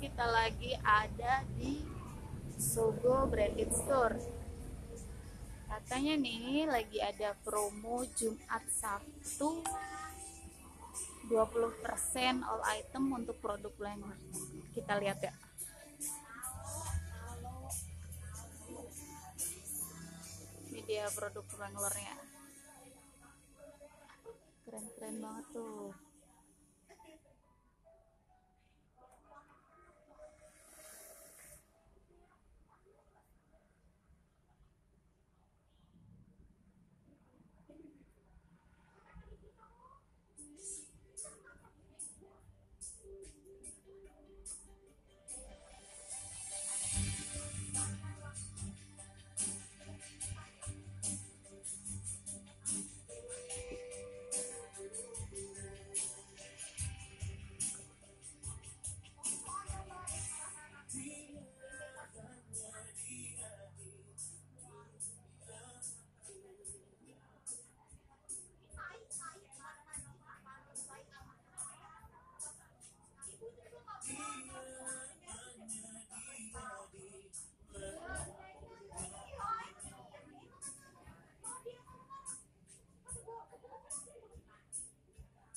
kita lagi ada di Sogo Branded Store. Katanya nih lagi ada promo Jumat Sabtu 20% all item untuk produk Wrangler. Kita lihat ya. Ini dia produk Wranglernya. Keren-keren banget tuh.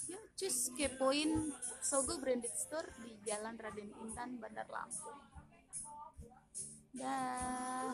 Yuk cus kepoin Sogo Branded Store di Jalan Raden Intan, Bandar Lampung. Dah.